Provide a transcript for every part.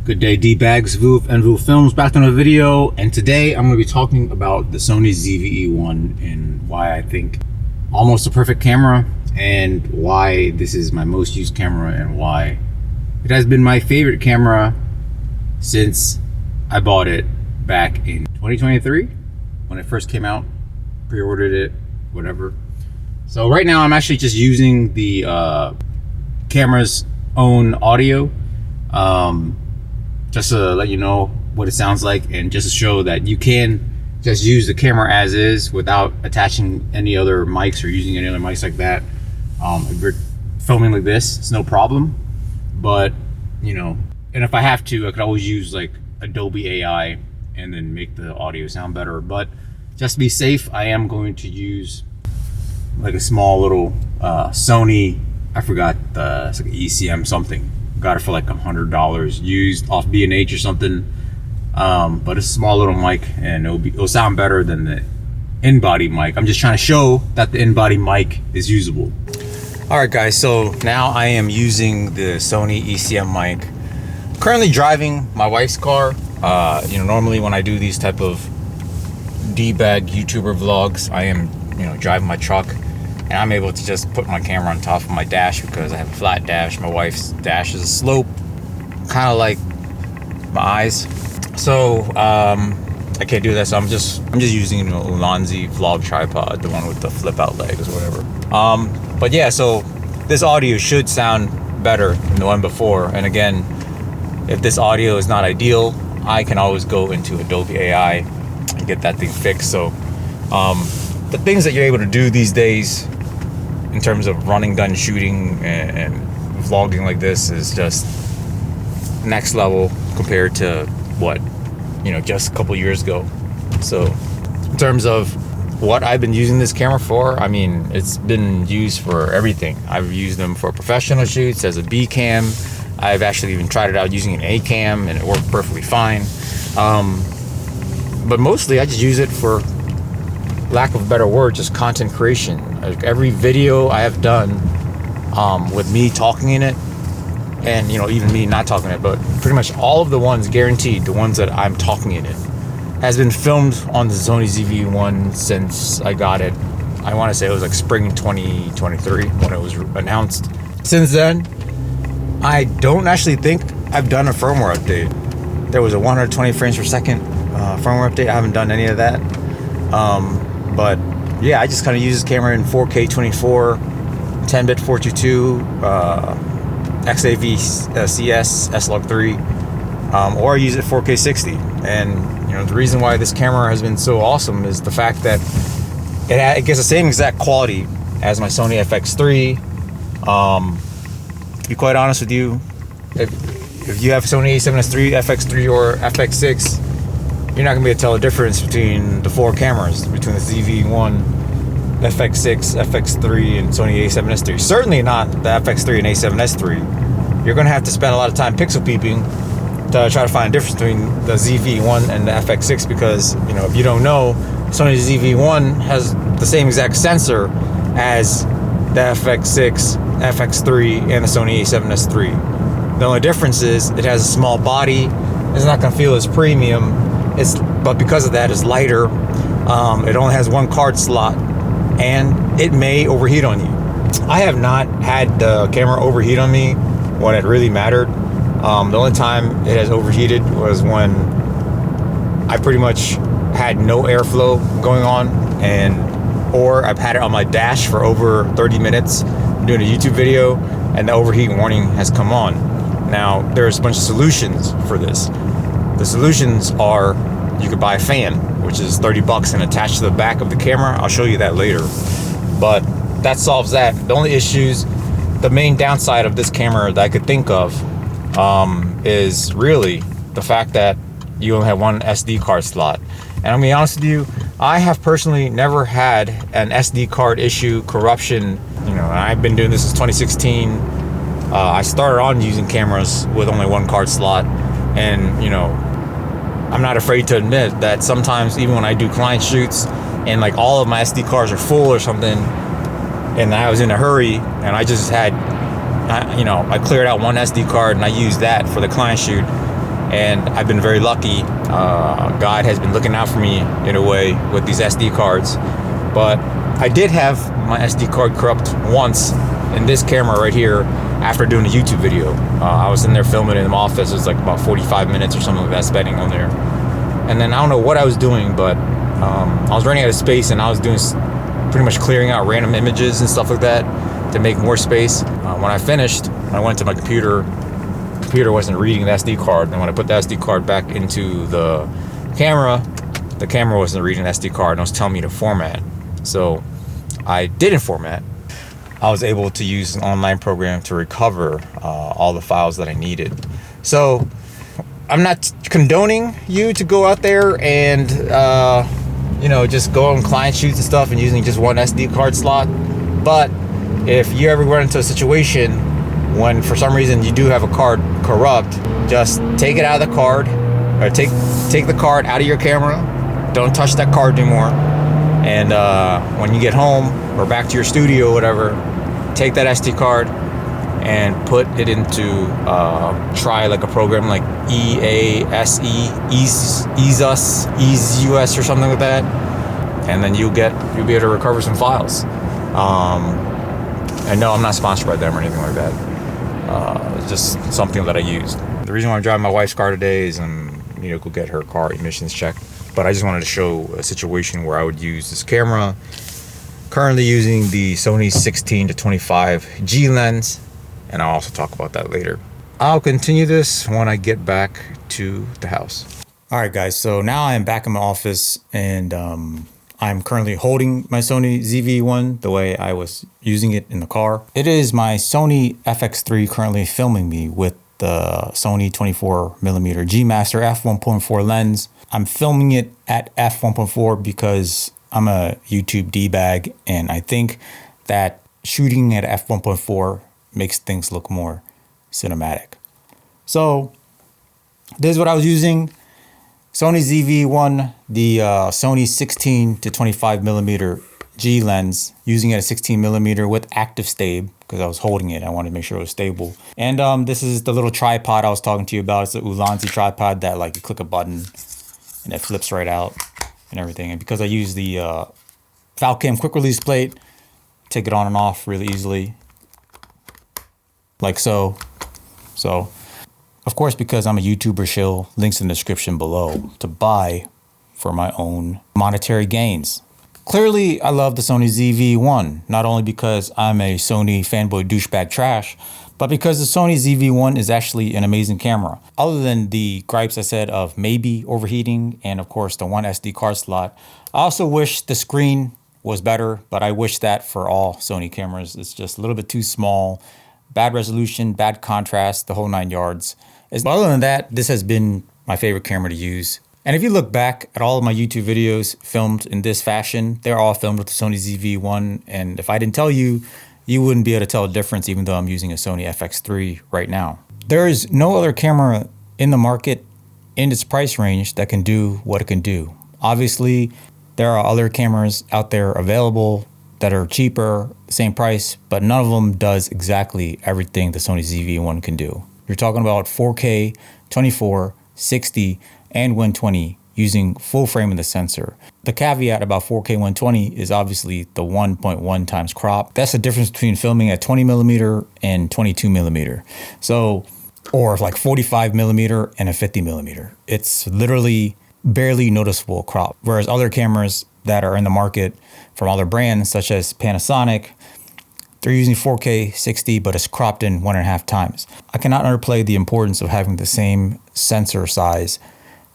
Good day, D-Bags, VOOF and VOOF Films, back to another video, and today I'm going to be talking about the Sony ZV-E1 and why I think almost a perfect camera, and why this is my most used camera, and why it has been my favorite camera since I bought it back in 2023 when it first came out. Pre-ordered it, whatever. So right now I'm actually just using the camera's own audio, just to let you know what it sounds like, and just to show that you can just use the camera as is without attaching any other mics or using any other mics like that. If you're filming like this, it's no problem, but you know, and if I have to, I could always use like Adobe AI and then make the audio sound better. But just to be safe, I am going to use like a small little Sony, I forgot it's like an ECM something. Got it for like $100 used off B&H or something. But it's a small little mic, and it'll sound better than the in-body mic. I'm just trying to show that the in-body mic is usable. All right, guys, so now I am using the Sony ECM mic. Currently driving my wife's car. You know, normally when I do these type of D-bag YouTuber vlogs, I am, you know, driving my truck, and I'm able to just put my camera on top of my dash because I have a flat dash. My wife's dash is a slope, kind of like my eyes. So I can't do that. So I'm just using, you know, a Ulanzi vlog tripod, the one with the flip out legs or whatever. But yeah, so this audio should sound better than the one before. And again, if this audio is not ideal, I can always go into Adobe AI and get that thing fixed. So the things that you're able to do these days in terms of running gun shooting and vlogging like this is just next level compared to what, you know, just a couple years ago. So in terms of what I've been using this camera for, I mean, it's been used for everything. I've used them for professional shoots as a B cam. I've actually even tried it out using an A cam, and it worked perfectly fine. But mostly I just use it for, lack of a better word, just content creation. Like every video I have done with me talking in it, and you know, even me not talking in it, but pretty much all of the ones, guaranteed, the ones that I'm talking in it, has been filmed on the Sony ZV-E1 since I got it. I want to say it was like spring 2023 when it was announced. Since then, I don't actually think I've done a firmware update. There was a 120 frames per second firmware update. I haven't done any of that. But yeah, I just kind of use this camera in 4K 24, 10-bit 422, XAV CS S-Log3, or I use it 4K 60. And you know, the reason why this camera has been so awesome is the fact that it gets the same exact quality as my Sony FX3. To be quite honest with you, if you have Sony a7S III, FX3, or FX6, you're not gonna be able to tell the difference between the four cameras, between the ZV-E1, FX6, FX3, and Sony a7S III. Certainly not the FX3 and a7S III. You're gonna have to spend a lot of time pixel peeping to try to find a difference between the ZV-E1 and the FX6, because, you know, if you don't know, Sony ZV-E1 has the same exact sensor as the FX6, FX3, and the Sony a7S III. The only difference is it has a small body. It's not gonna feel as premium. But because of that, it's lighter. It only has one card slot, and it may overheat on you. I have not had the camera overheat on me when it really mattered. The only time it has overheated was when I pretty much had no airflow going on, or I've had it on my dash for over 30 minutes doing a YouTube video, and the overheat warning has come on. Now, there's a bunch of solutions for this. The solutions are, you could buy a fan, which is $30 and attached to the back of the camera. I'll show you that later. But that solves that. The only issues, the main downside of this camera that I could think of is really the fact that you only have one SD card slot. And I'm gonna be honest with you, I have personally never had an SD card issue, corruption. You know, I've been doing this since 2016. I started on using cameras with only one card slot, and you know, I'm not afraid to admit that sometimes, even when I do client shoots and like all of my SD cards are full or something, and I was in a hurry and I just had, you know, I cleared out one SD card and I used that for the client shoot, and I've been very lucky. God has been looking out for me in a way with these SD cards. But I did have my SD card corrupt once in this camera right here after doing a YouTube video. I was in there filming in the office. It was like about 45 minutes or something like that spending on there. And then I don't know what I was doing, but I was running out of space, and I was doing pretty much clearing out random images and stuff like that to make more space. When I finished, I went to my computer. The computer wasn't reading the SD card, and when I put the SD card back into the camera wasn't reading the SD card, and it was telling me to format. So I didn't format. I was able to use an online program to recover all the files that I needed. So I'm not condoning you to go out there and just go on client shoots and stuff and using just one SD card slot. But if you ever run into a situation when for some reason you do have a card corrupt, just take it out of the card, or take the card out of your camera. Don't touch that card anymore. And when you get home or back to your studio or whatever, take that SD card and put it into try like a program like EASE, EASUS or something like that, and then you'll be able to recover some files. And no, I'm not sponsored by them or anything like that. It's just something that I used. The reason why I'm driving my wife's car today is go get her car emissions checked. But I just wanted to show a situation where I would use this camera. Currently using the Sony 16-25 G lens, and I'll also talk about that later. I'll continue this when I get back to the house. All right, guys, so now I'm back in my office, and I'm currently holding my Sony ZV-E1 the way I was using it in the car. It is my Sony FX3 currently filming me with the Sony 24mm G Master f1.4 lens. I'm filming it at f1.4 because I'm a YouTube D-bag, and I think that shooting at f1.4 makes things look more cinematic. So this is what I was using. Sony ZV-E1, the Sony 16-25mm G lens, using it at 16mm with active stab because I was holding it. I wanted to make sure it was stable. And this is the little tripod I was talking to you about. It's a Ulanzi tripod that you click a button and it flips right out and everything. And because I use the Falcam quick release plate, take it on and off really easily, like so. So, of course, because I'm a YouTuber shill, links in the description below to buy for my own monetary gains. Clearly, I love the Sony ZV-E1, not only because I'm a Sony fanboy douchebag trash, but because the Sony ZV-E1 is actually an amazing camera. Other than the gripes I said of maybe overheating and of course the one SD card slot, I also wish the screen was better, but I wish that for all Sony cameras. It's just a little bit too small, bad resolution, bad contrast, the whole 9 yards. Other than that, this has been my favorite camera to use. And if you look back at all of my YouTube videos filmed in this fashion, they're all filmed with the Sony ZV-E1. And if I didn't tell you, you wouldn't be able to tell the difference even though I'm using a Sony FX3 right now. There is no other camera in the market in its price range that can do what it can do. Obviously, there are other cameras out there available that are cheaper, same price, but none of them does exactly everything the Sony ZV-E1 can do. You're talking about 4K, 24, 60, and 120 using full frame of the sensor. The caveat about 4K 120 is obviously the 1.1 times crop. That's the difference between filming at 20mm and 22mm. So, or like 45mm and a 50mm. It's literally barely noticeable crop. Whereas other cameras that are in the market from other brands such as Panasonic, they're using 4K 60, but it's cropped in 1.5 times. I cannot underplay the importance of having the same sensor size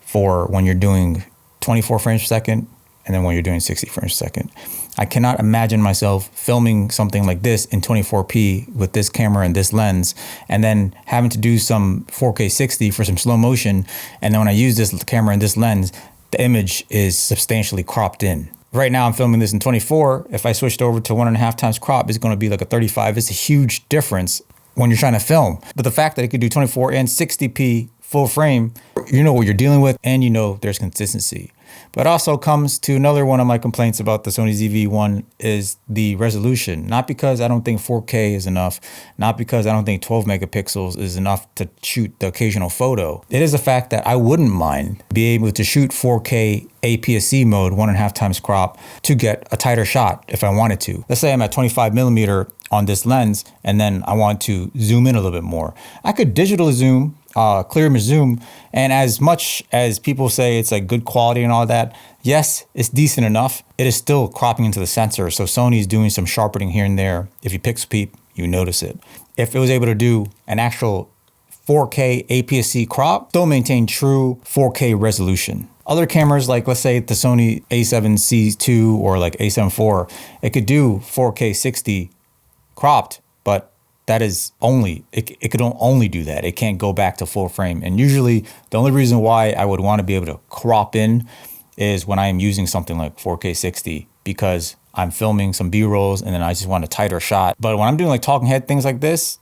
for when you're doing 24 frames per second and then when you're doing 60 frames per second. I cannot imagine myself filming something like this in 24p with this camera and this lens, and then having to do some 4K 60 for some slow motion. And then when I use this camera and this lens, the image is substantially cropped in. Right now I'm filming this in 24. If I switched over to 1.5 times crop, it's going to be like a 35. It's a huge difference when you're trying to film. But the fact that it could do 24 and 60p full frame, you know what you're dealing with, and you know there's consistency. But also comes to another one of my complaints about the Sony ZV-E1 is the resolution. Not because I don't think 4K is enough, not because I don't think 12 megapixels is enough to shoot the occasional photo. It is a fact that I wouldn't mind being able to shoot 4K APS-C mode 1.5 times crop to get a tighter shot if I wanted to. Let's say I'm at 25 millimeter on this lens and then I want to zoom in a little bit more. I could digital zoom, clear image zoom, and as much as people say it's like good quality and all that, yes, it's decent enough. It is still cropping into the sensor, so Sony's doing some sharpening here and there. If you pixel peep, you notice it. If it was able to do an actual 4K APS-C crop, still maintain true 4K resolution. Other cameras, like let's say the Sony A7C II or like A7 IV, it could do 4K 60 cropped, but that is only, it could only do that. It can't go back to full frame. And usually the only reason why I would want to be able to crop in is when I am using something like 4K 60, because I'm filming some B-rolls and then I just want a tighter shot. But when I'm doing like talking head things like this,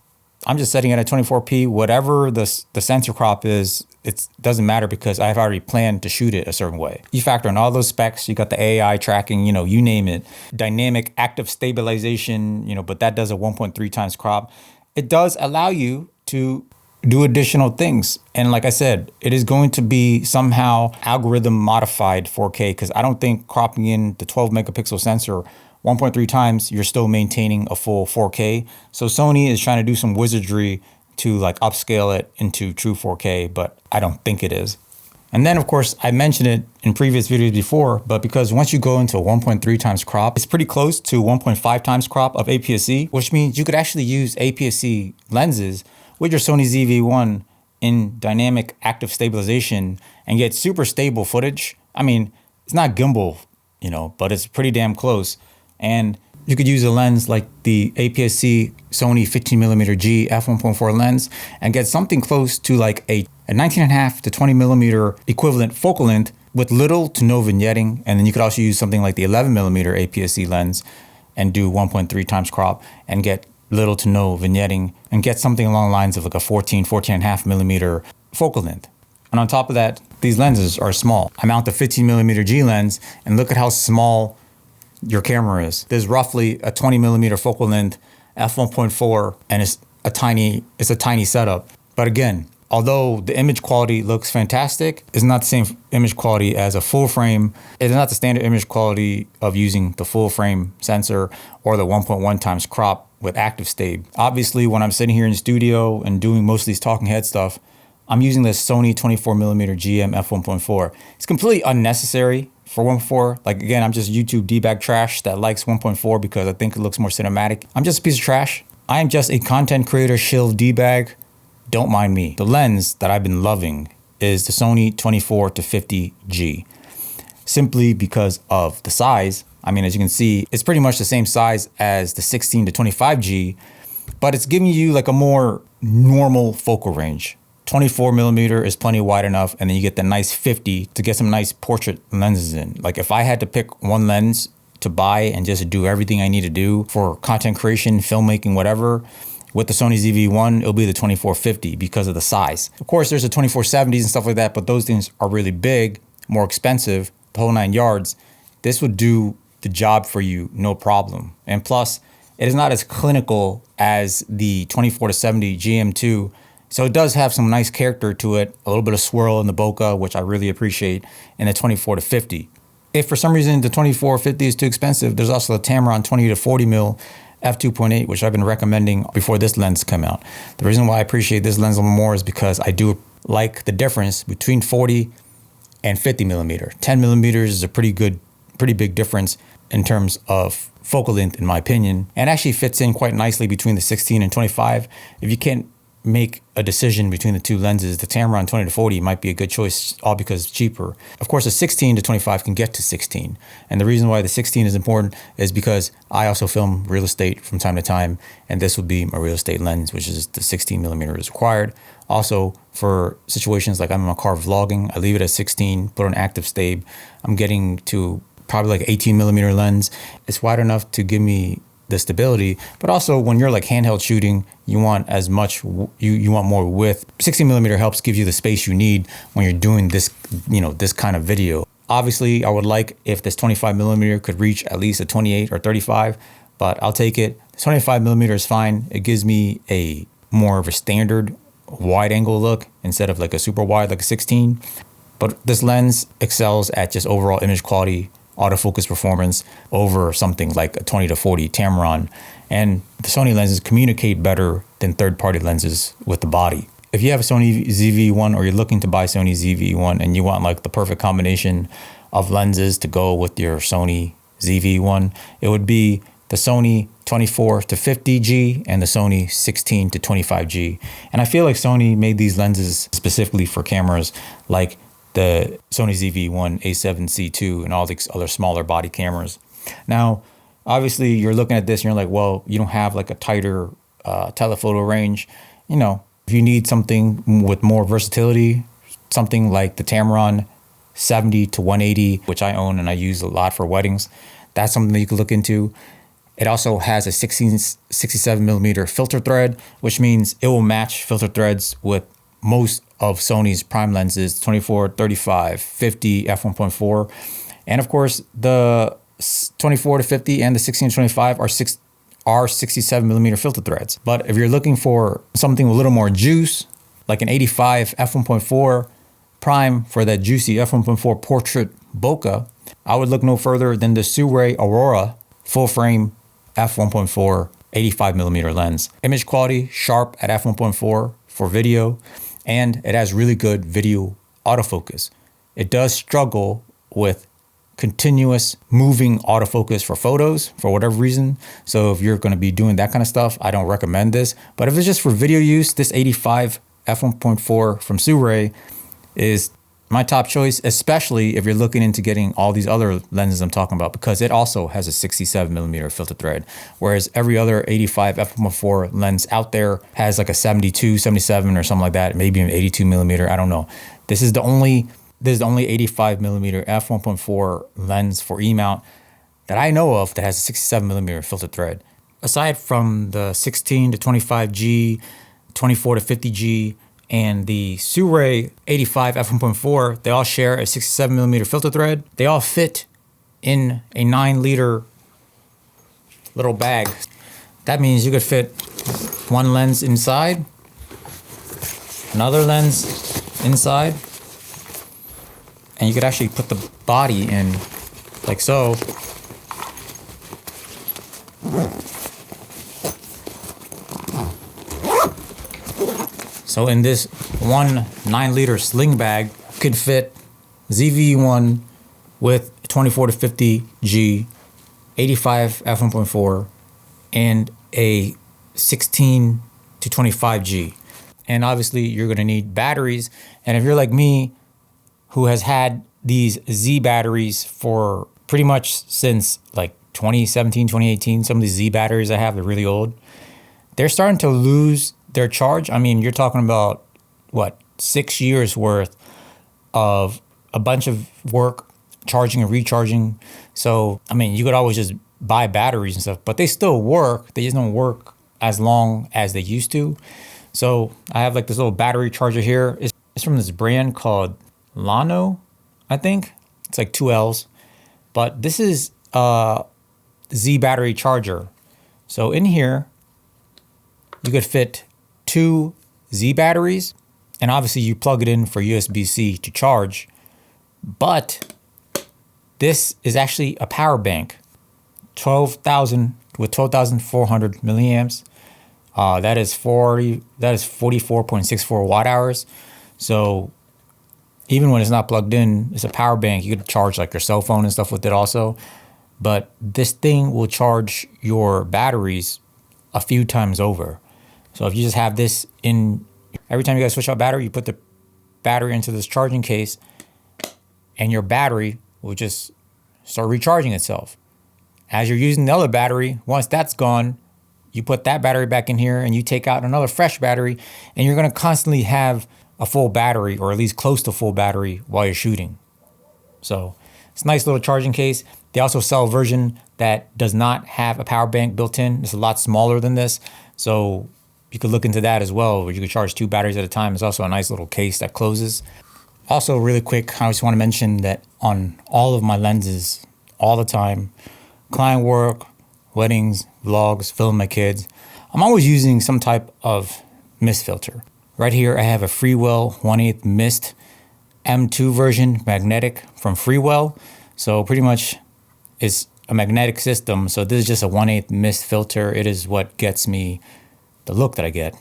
I'm just setting it at 24p. Whatever the sensor crop is, it doesn't matter because I've already planned to shoot it a certain way. You factor in all those specs, you got the AI tracking, you know, you name it, dynamic active stabilization, you know, but that does a 1.3 times crop. It does allow you to do additional things. And like I said, it is going to be somehow algorithm modified 4K, because I don't think cropping in the 12 megapixel sensor 1.3 times, you're still maintaining a full 4K. So Sony is trying to do some wizardry to like upscale it into true 4K, but I don't think it is. And then of course, I mentioned it in previous videos before, but because once you go into a 1.3 times crop, it's pretty close to 1.5 times crop of APS-C, which means you could actually use APS-C lenses with your Sony ZV-E1 in dynamic active stabilization and get super stable footage. I mean, it's not gimbal, you know, but it's pretty damn close. And you could use a lens like the APS-C Sony 15mm G f1.4 lens and get something close to like a 19.5 to 20mm equivalent focal length with little to no vignetting. And then you could also use something like the 11mm APS-C lens and do 1.3 times crop and get little to no vignetting and get something along the lines of like a 14.5mm focal length. And on top of that, these lenses are small. I mount the 15mm G lens and look at how small your camera is. There's roughly a 20mm focal length f1.4 and it's a tiny setup. But again, although the image quality looks fantastic, it's not the same image quality as a full frame. It's not the standard image quality of using the full frame sensor or the 1.1 times crop with active stab. Obviously, when I'm sitting here in the studio and doing most of these talking head stuff, I'm using the Sony 24mm GM f1.4. It's completely unnecessary for 1.4. Like again, I'm just YouTube D-bag trash that likes 1.4 because I think it looks more cinematic. I'm just a piece of trash. I am just a content creator shill D-bag. Don't mind me. The lens that I've been loving is the Sony 24-50G, simply because of the size. I mean, as you can see, it's pretty much the same size as the 16-25G, but it's giving you like a more normal focal range. 24mm is plenty wide enough, and then you get the nice 50 to get some nice portrait lenses in. Like if I had to pick one lens to buy and just do everything I need to do for content creation, filmmaking, whatever, with the Sony ZV-E1, it'll be the 24-50 because of the size. Of course, there's the 24-70s and stuff like that, but those things are really big, more expensive, the whole 9 yards. This would do the job for you, no problem. And plus, it is not as clinical as the 24-70 GM2, so it does have some nice character to it, a little bit of swirl in the bokeh, which I really appreciate, in the 24-50. If for some reason the 24-50 is too expensive, there's also the Tamron 20-40mm f2.8, which I've been recommending before this lens came out. The reason why I appreciate this lens a little more is because I do like the difference between 40 and 50mm. 10mm is a pretty big difference in terms of focal length, in my opinion, and actually fits in quite nicely between the 16 and 25. If you can't make a decision between the two lenses, the Tamron 20-40 might be a good choice, all because it's cheaper. Of course, the 16-25 can get to 16. And the reason why the 16 is important is because I also film real estate from time to time, and this would be my real estate lens, which is the 16mm is required. Also, for situations like I'm in my car vlogging, I leave it at 16, put on active stab. I'm getting to probably like 18mm lens. It's wide enough to give me the stability, but also when you're like handheld shooting, you want as much, you want more width. 16mm helps give you the space you need when you're doing this, you know, this kind of video. Obviously, I would like if this 25 millimeter could reach at least a 28 or 35, but I'll take it. 25 millimeter is fine. It gives me a more of a standard wide angle look instead of like a super wide, like a 16. But this lens excels at just overall image quality, autofocus performance over something like a 20 to 40 Tamron. And the Sony lenses communicate better than third-party lenses with the body. If you have a Sony ZV-E1 or you're looking to buy Sony ZV-E1 and you want like the perfect combination of lenses to go with your Sony ZV-E1, it would be the Sony 24 to 50G and the Sony 16 to 25G. And I feel like Sony made these lenses specifically for cameras like the Sony ZV-E1 A7C II and all these other smaller body cameras. Now, obviously you're looking at this and you're like, well, you don't have like a tighter telephoto range. You know, if you need something with more versatility, something like the Tamron 70 to 180, which I own and I use a lot for weddings, that's something that you could look into. It also has a 67 millimeter filter thread, which means it will match filter threads with most of Sony's prime lenses, 24, 35, 50, f1.4. And of course, the 24 to 50 and the 16 to 25 are 67 millimeter filter threads. But if you're looking for something with a little more juice, like an 85 f1.4 prime for that juicy f1.4 portrait bokeh, I would look no further than the Sirui Aurora full frame f1.4 85 millimeter lens. Image quality sharp at f1.4 for video, and it has really good video autofocus. It does struggle with continuous moving autofocus for photos for whatever reason. So if you're going to be doing that kind of stuff, I don't recommend this. But if it's just for video use, this 85 f1.4 from Sirui is my top choice, especially if you're looking into getting all these other lenses I'm talking about, because it also has a 67 millimeter filter thread, whereas every other 85 f1.4 lens out there has like a 72, 77 or something like that, maybe an 82 millimeter. I don't know. This is the only 85 millimeter f1.4 lens for E-mount that I know of that has a 67 millimeter filter thread. Aside from the 16 to 25G, 24 to 50G, and the Sirui 85 f1.4, they all share a 67 millimeter filter thread. They all fit in a 9-liter little bag. That means you could fit one lens inside, another lens inside, and you could actually put the body in like so. So in this one 9-liter sling bag, you could fit ZV-E1 with 24 to 50G, 85 f1.4, and a 16 to 25G. And obviously you're gonna need batteries. And if you're like me, who has had these Z batteries for pretty much since like 2017, 2018, some of these Z batteries I have, they're really old. They're starting to lose their charge. I mean, you're talking about, what, 6 years worth of a bunch of work, charging and recharging. So, I mean, you could always just buy batteries and stuff, but they still work. They just don't work as long as they used to. So I have like this little battery charger here. It's from this brand called Lano, I think. It's like 2 L's. But this is a Z battery charger. So in here, you could fit 2 Z batteries, and obviously you plug it in for USB-C to charge. But this is actually a power bank, 12,400 milliamps. That is 44.64 watt hours. So even when it's not plugged in, it's a power bank. You could charge like your cell phone and stuff with it also. But this thing will charge your batteries a few times over. So if you just have this in, every time you guys switch out battery, you put the battery into this charging case and your battery will just start recharging itself. As you're using the other battery, once that's gone, you put that battery back in here and you take out another fresh battery, and you're gonna constantly have a full battery, or at least close to full battery, while you're shooting. So it's a nice little charging case. They also sell a version that does not have a power bank built in. It's a lot smaller than this. So you could look into that as well, where you could charge 2 batteries at a time. It's also a nice little case that closes. Also, really quick, I just want to mention that on all of my lenses all the time. Client work, weddings, vlogs, filming my kids. I'm always using some type of mist filter. Right here, I have a Freewell 1/8 mist M2 version magnetic from Freewell. So pretty much it's a magnetic system. So this is just a 1/8 mist filter. It is what gets me the look that I get.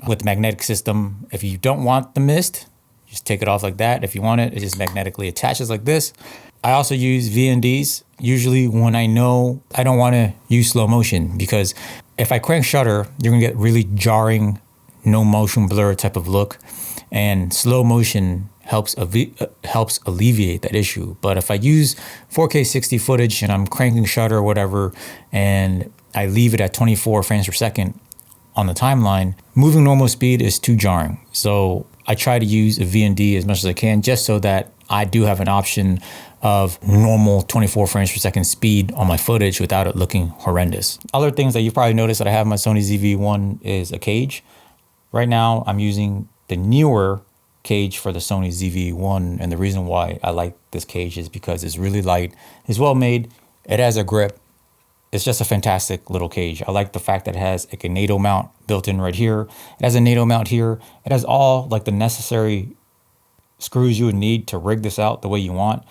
With the magnetic system, if you don't want the mist, just take it off like that. If you want it, it just magnetically attaches like this. I also use VNDs, usually when I know I don't want to use slow motion, because if I crank shutter, you're gonna get really jarring, no motion blur type of look. And slow motion helps alleviate that issue. But if I use 4K 60 footage and I'm cranking shutter or whatever, and I leave it at 24 frames per second on the timeline, moving normal speed is too jarring. So I try to use a VND as much as I can, just so that I do have an option of normal 24 frames per second speed on my footage without it looking horrendous. Other things that you've probably noticed that I have on my Sony ZV-E1 is a cage. Right now I'm using the newer cage for the Sony ZV-E1, and the reason why I like this cage is because it's really light, it's well made, it has a grip. It's just a fantastic little cage. I like the fact that it has like a NATO mount built in right here. It has a NATO mount here. It has all like the necessary screws you would need to rig this out the way you want.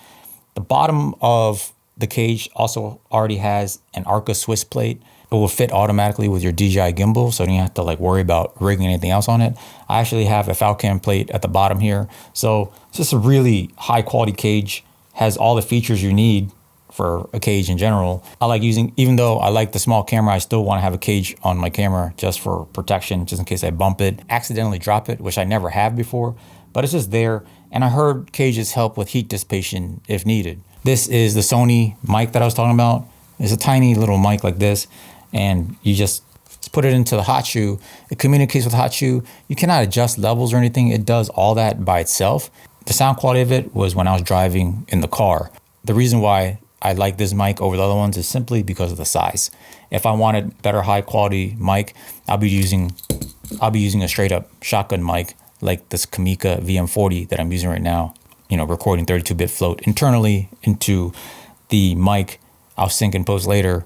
The bottom of the cage also already has an Arca Swiss plate. It will fit automatically with your DJI gimbal, so you don't have to like worry about rigging anything else on it. I actually have a Falcon plate at the bottom here. So it's just a really high quality cage, has all the features you need for a cage in general. I like using, even though I like the small camera, I still want to have a cage on my camera just for protection, just in case I bump it, accidentally drop it, which I never have before, but it's just there. And I heard cages help with heat dissipation if needed. This is the Sony mic that I was talking about. It's a tiny little mic like this, and you just put it into the hot shoe. It communicates with the hot shoe. You cannot adjust levels or anything. It does all that by itself. The sound quality of it was when I was driving in the car. The reason why I like this mic over the other ones is simply because of the size. If I wanted better high quality mic, I'll be using a straight up shotgun mic like this Kamika VM40 that I'm using right now, you know, recording 32-bit float internally into the mic. I'll sync and post later.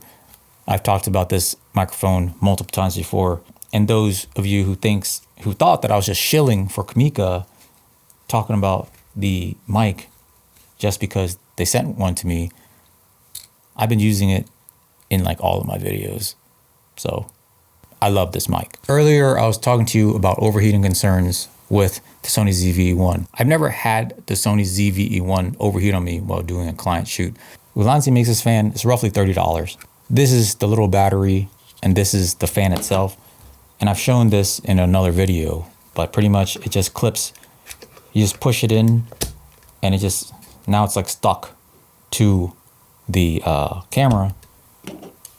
I've talked about this microphone multiple times before. And those of you who thought that I was just shilling for Kamika, talking about the mic just because they sent one to me, I've been using it in like all of my videos. So I love this mic. Earlier, I was talking to you about overheating concerns with the Sony ZV-E1. I've never had the Sony ZV-E1 overheat on me while doing a client shoot. Ulanzi makes this fan, it's roughly $30. This is the little battery, and this is the fan itself. And I've shown this in another video, but pretty much it just clips. You just push it in, and it just, now it's like stuck to the camera,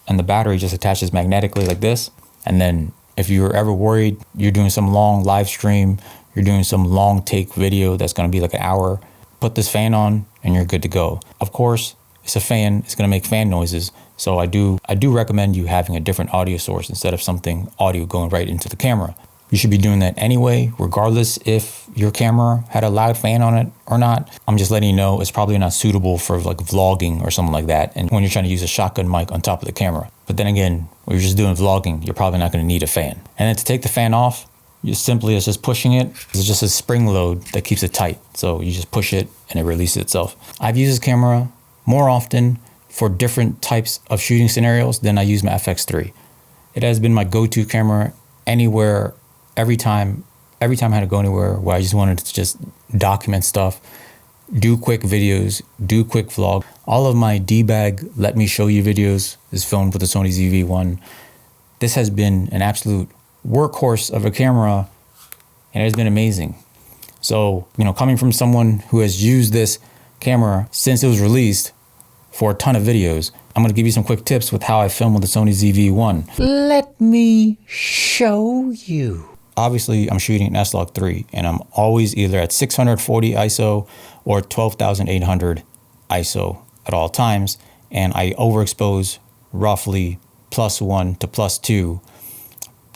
and the battery just attaches magnetically like this. And then if you're ever worried you're doing some long live stream, you're doing some long take video that's going to be like an hour, put this fan on and you're good to go. Of course, it's a fan, it's going to make fan noises, so I do recommend you having a different audio source instead of something audio going right into the camera. You should be doing that anyway, regardless if your camera had a loud fan on it or not. I'm just letting you know it's probably not suitable for like vlogging or something like that, and when you're trying to use a shotgun mic on top of the camera. But then again, when you're just doing vlogging, you're probably not going to need a fan. And then to take the fan off, it's just pushing it. It's just a spring load that keeps it tight. So you just push it and it releases itself. I've used this camera more often for different types of shooting scenarios than I use my FX3. It has been my go-to camera anywhere, every time I had to go anywhere where I just wanted to just document stuff, do quick videos, do quick vlog. All of my debag let me show you videos is filmed with the Sony ZV-E1. This has been an absolute workhorse of a camera, and it has been amazing. So, you know, coming from someone who has used this camera since it was released for a ton of videos, I'm going to give you some quick tips with how I film with the Sony ZV-E1. Let me show you. Obviously, I'm shooting an S-Log3, and I'm always either at 640 ISO or 12,800 ISO at all times, and I overexpose roughly +1 to +2,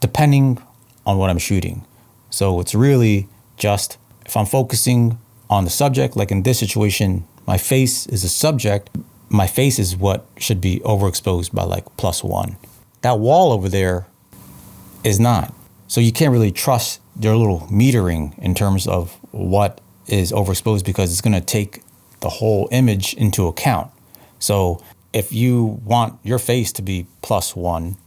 depending on what I'm shooting. So it's really just, if I'm focusing on the subject, like in this situation, My face is a subject. My face is what should be overexposed by like +1. That wall over there is not. So you can't really trust their little metering in terms of what is overexposed, because it's going to take the whole image into account. So if you want your face to be +1,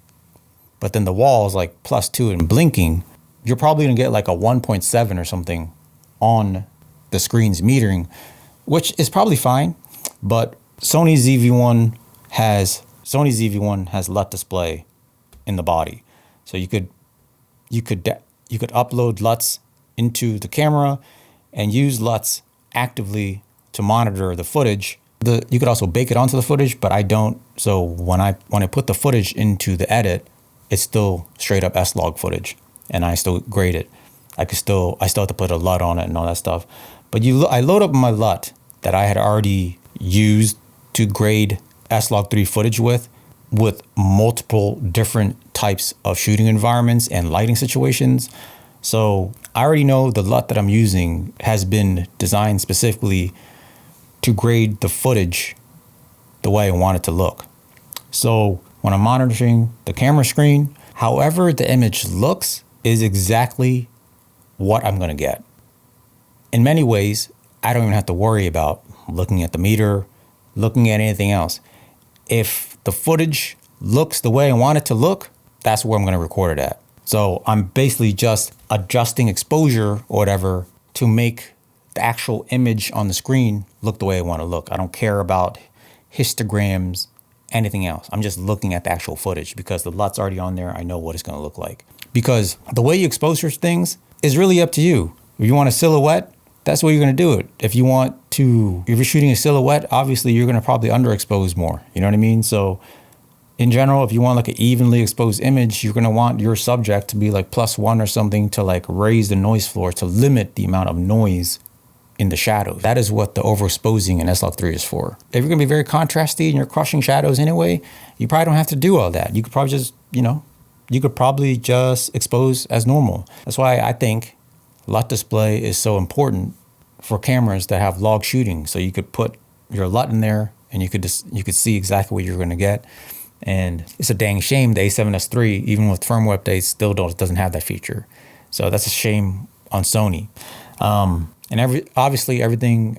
but then the wall is like +2 and blinking, you're probably going to get like a 1.7 or something on the screen's metering, which is probably fine. But Sony ZV-E1 has LUT display in the body, so you could upload LUTs into the camera and use LUTs actively to monitor the footage. You could also bake it onto the footage, but I don't. So when I put the footage into the edit, it's still straight up S-Log footage, and I still grade it. I still have to put a LUT on it and all that stuff. But I load up my LUT that I had already used to grade S-Log3 footage with multiple different types of shooting environments and lighting situations. So I already know the LUT that I'm using has been designed specifically to grade the footage the way I want it to look. So when I'm monitoring the camera screen, however the image looks is exactly what I'm going to get. In many ways, I don't even have to worry about looking at the meter, looking at anything else. If the footage looks the way I want it to look, that's where I'm going to record it at. So I'm basically just adjusting exposure or whatever to make the actual image on the screen look the way I want to look. I don't care about histograms, anything else. I'm just looking at the actual footage because the LUT's already on there. I know what it's going to look like. Because the way you expose your things is really up to you. If you want a silhouette, that's the way you're going to do it. If you're shooting a silhouette, obviously you're going to probably underexpose more. You know what I mean? So in general, if you want like an evenly exposed image, you're going to want your subject to be like +1 or something to like raise the noise floor to limit the amount of noise in the shadows. That is what the overexposing in S-Log3 is for. If you're going to be very contrasty and you're crushing shadows anyway, you probably don't have to do all that. You could probably just expose as normal. That's why I think LUT display is so important for cameras that have log shooting. So you could put your LUT in there and you could see exactly what you're going to get. And it's a dang shame the A7S III, even with firmware updates, still doesn't have that feature. So that's a shame on Sony. And obviously everything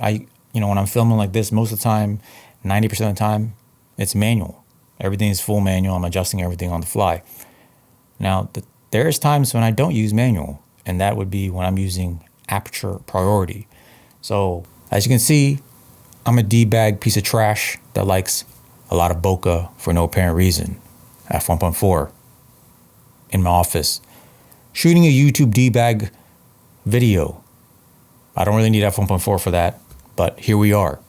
when I'm filming like this, most of the time, 90% of the time, it's manual. Everything is full manual. I'm adjusting everything on the fly. Now, there's times when I don't use manual, and that would be when I'm using Aperture priority. So as you can see, I'm a D-bag piece of trash that likes a lot of bokeh for no apparent reason. F1.4 in my office, shooting a YouTube D-bag video. I don't really need F1.4 for that, but here we are.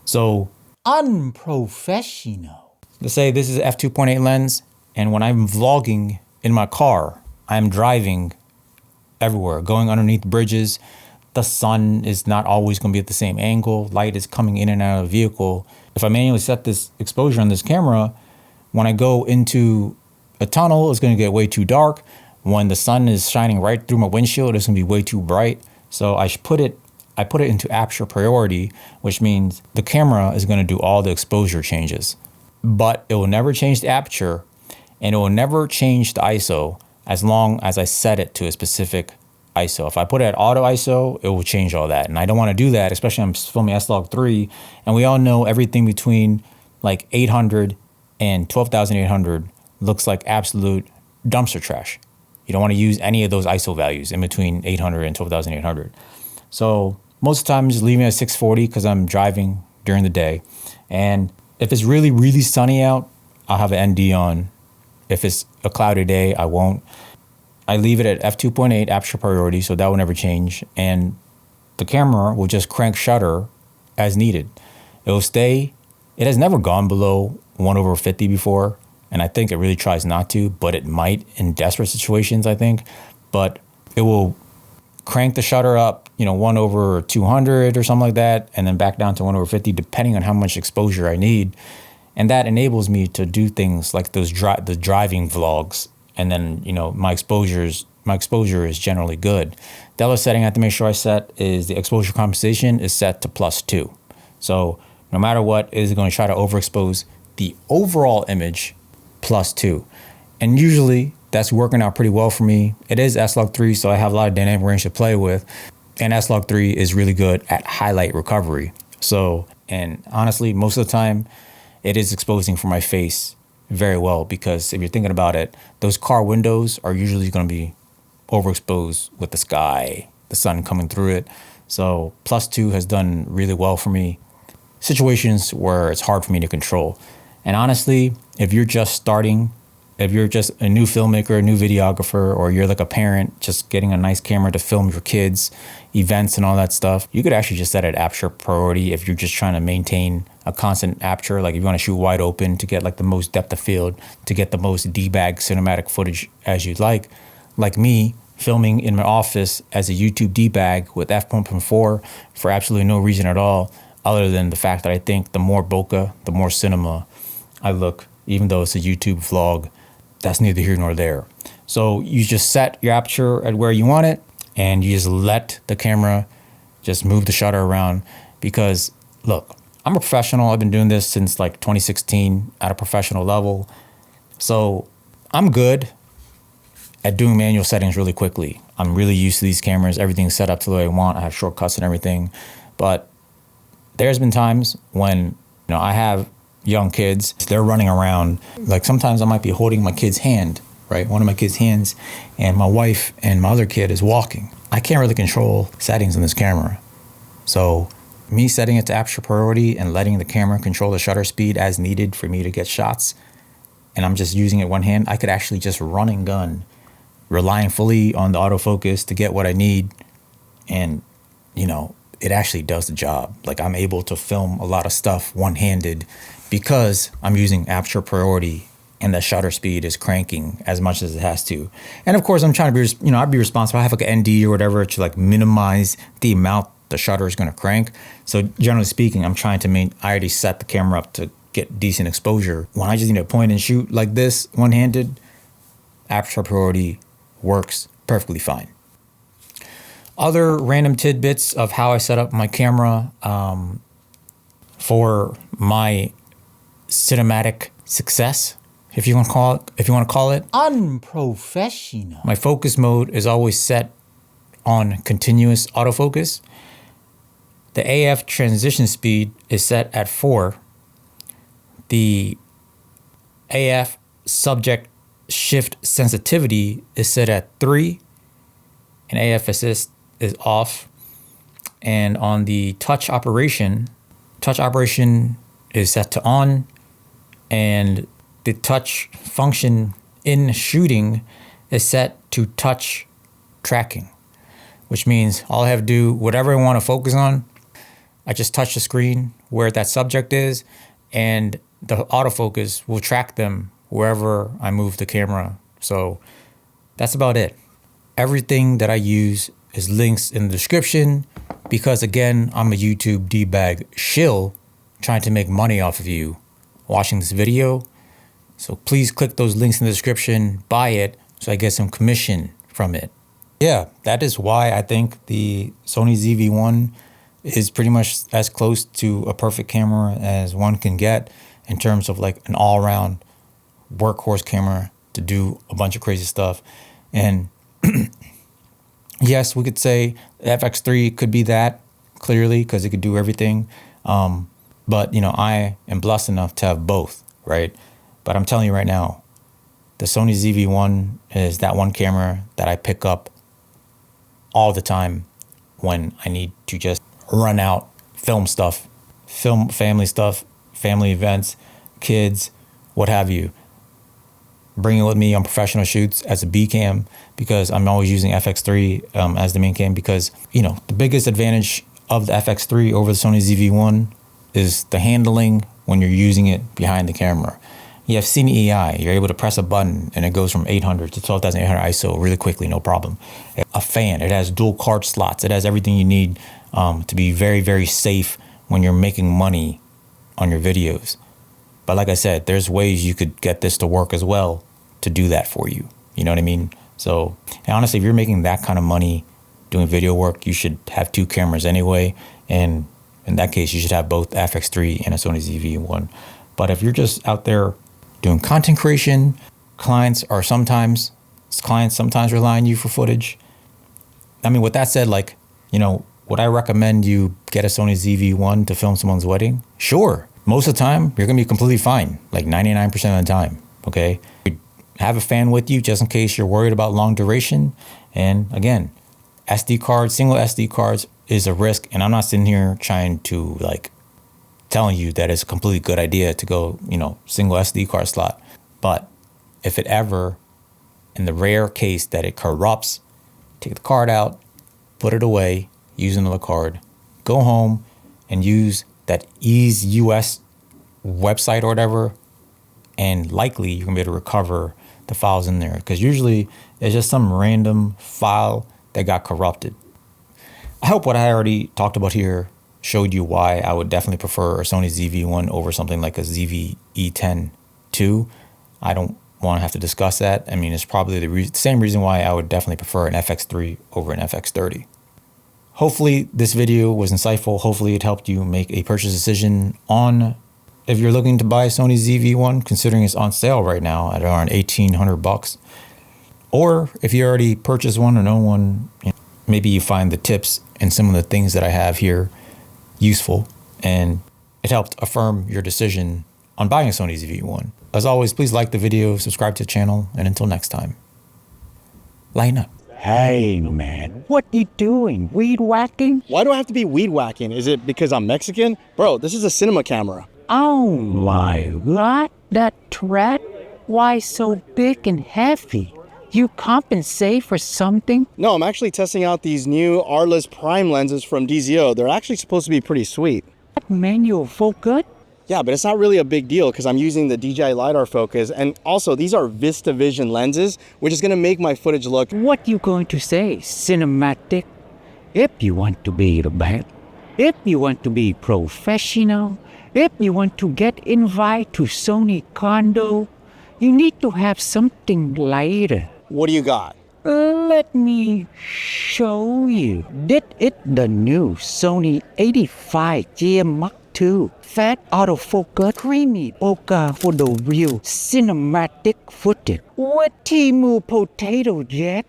So unprofessional. Let's say this is an f2.8 lens, and when I'm vlogging in my car, I'm driving everywhere, going underneath bridges. The sun is not always going to be at the same angle. Light is coming in and out of the vehicle. If I manually set this exposure on this camera, when I go into a tunnel, it's going to get way too dark. When the sun is shining right through my windshield, it's going to be way too bright. So I put it into Aperture priority, which means the camera is going to do all the exposure changes. But it will never change the aperture, and it will never change the ISO as long as I set it to a specific ISO. If I put it at auto ISO, it will change all that. And I don't want to do that, especially I'm filming S-Log3. And we all know everything between like 800 and 12,800 looks like absolute dumpster trash. You don't want to use any of those ISO values in between 800 and 12,800. So most of the time I'm just leaving it at 640 because I'm driving during the day. And if it's really, really sunny out, I'll have an ND on. If it's a cloudy day, I won't. I leave it at f2.8 aperture priority, so that will never change. And the camera will just crank shutter as needed. It will stay. It has never gone below 1/50 before. And I think it really tries not to, but it might in desperate situations, I think. But it will crank the shutter up, 1/200 or something like that, and then back down to 1/50, depending on how much exposure I need. And that enables me to do things like the driving vlogs. And then, my exposure is generally good. The other setting I have to make sure I set is the exposure compensation is set to +2. So no matter what, it is going to try to overexpose the overall image +2. And usually that's working out pretty well for me. It is S-Log3, so I have a lot of dynamic range to play with. And S-Log3 is really good at highlight recovery. So, and honestly, most of the time, it is exposing for my face very well, because if you're thinking about it, those car windows are usually going to be overexposed with the sky, the sun coming through it. So +2 has done really well for me. Situations where it's hard for me to control. And honestly, if you're just starting, if you're just a new filmmaker, a new videographer, or you're like a parent just getting a nice camera to film your kids' events and all that stuff, you could actually just set it aperture priority if you're just trying to maintain a constant aperture. Like if you want to shoot wide open to get like the most depth of field, to get the most debag cinematic footage as you'd like. Like me, filming in my office as a YouTube debag with f1.4 for absolutely no reason at all, other than the fact that I think the more bokeh, the more cinema I look, even though it's a YouTube vlog. That's neither here nor there. So you just set your aperture at where you want it, and you just let the camera just move the shutter around. Because look, I'm a professional. I've been doing this since like 2016 at a professional level. So I'm good at doing manual settings really quickly. I'm really used to these cameras. Everything's set up to the way I want. I have shortcuts and everything. But there's been times when, I have young kids, they're running around. Like sometimes I might be holding my kid's hand, right? One of my kid's hands, and my wife and my other kid is walking. I can't really control settings on this camera. So me setting it to aperture priority and letting the camera control the shutter speed as needed for me to get shots, and I'm just using it one hand, I could actually just run and gun, relying fully on the autofocus to get what I need. And, it actually does the job. Like I'm able to film a lot of stuff one-handed because I'm using aperture priority and the shutter speed is cranking as much as it has to. And of course I'm trying to be, I'd be responsible. I have like an ND or whatever to like minimize the amount the shutter is going to crank. So generally speaking, I'm trying to I already set the camera up to get decent exposure. When I just need to point and shoot like this one-handed, aperture priority works perfectly fine. Other random tidbits of how I set up my camera for my cinematic success, if you want to call it unprofessional. My focus mode is always set on continuous autofocus. The AF transition speed is set at 4. The AF subject shift sensitivity is set at 3, and AF assist is off. And on the touch operation is set to on, and the touch function in shooting is set to touch tracking, which means all I have to do, whatever I want to focus on, I just touch the screen where that subject is, and the autofocus will track them wherever I move the camera. So that's about it. Everything that I use is links in the description, because again, I'm a YouTube debag shill trying to make money off of you watching this video. So please click those links in the description, buy it, so I get some commission from it. Yeah, that is why I think the Sony ZV-E1 is pretty much as close to a perfect camera as one can get in terms of like an all-around workhorse camera to do a bunch of crazy stuff. And yes, we could say the FX3 could be that, clearly, because it could do everything. But, I am blessed enough to have both, right? But I'm telling you right now, the Sony ZV-E1 is that one camera that I pick up all the time when I need to just run out, film stuff, film family stuff, family events, kids, what have you. Bring it with me on professional shoots as a B cam, because I'm always using FX3 as the main cam, because, the biggest advantage of the FX3 over the Sony ZV-E1 is the handling when you're using it behind the camera. You have Cine EI, you're able to press a button and it goes from 800 to 12,800 ISO really quickly, no problem. A fan, it has dual card slots, it has everything you need to be very, very safe when you're making money on your videos. But like I said, there's ways you could get this to work as well to do that for you. You know what I mean? So, and honestly, if you're making that kind of money doing video work, you should have 2 cameras anyway. And In that case, you should have both FX3 and a Sony ZV-E1. But if you're just out there doing content creation, clients sometimes rely on you for footage. I mean, with that said, like, you know, would I recommend you get a Sony ZV-E1 to film someone's wedding? Sure. Most of the time, you're going to be completely fine, like 99% of the time, okay? Have a fan with you just in case you're worried about long duration. And again, SD cards, single SD cards is a risk. And I'm not sitting here trying to like telling you that it's a completely good idea to go, you know, single SD card slot. But if it ever, in the rare case that it corrupts, take the card out, put it away, use another card, go home and use that Ease US website or whatever, and likely you're gonna be able to recover the files in there, because usually it's just some random file that got corrupted. I hope what I already talked about here showed you why I would definitely prefer a Sony ZV-E1 over something like a ZV-E10 II. I don't want to have to discuss that. I mean, it's probably the same reason why I would definitely prefer an FX3 over an FX30. Hopefully this video was insightful. Hopefully it helped you make a purchase decision on if you're looking to buy a Sony ZV-E1, considering it's on sale right now at around $1,800. Or if you already purchased one or know one, you know, maybe you find the tips and some of the things that I have here useful, and it helped affirm your decision on buying a Sony ZV-E1. As always, please like the video, subscribe to the channel, and until next time, lighten up. Hey man, what you doing? Weed whacking? Why do I have to be weed whacking? Is it because I'm Mexican? Bro, this is a cinema camera. Oh my god, that thread? Why so big and heavy? You compensate for something? No, I'm actually testing out these new Arliss Prime lenses from DZO. They're actually supposed to be pretty sweet. That manual focus? Yeah, but it's not really a big deal because I'm using the DJI LiDAR focus. And also, these are VistaVision lenses, which is going to make my footage look... What you going to say? Cinematic? If you want to be the best, if you want to be professional, if you want to get invited to Sony condo, you need to have something lighter. What do you got? Let me show you. This is the new Sony 85G Mark II. Fast autofocus, creamy bokeh for the real cinematic footage with Timu potato jet.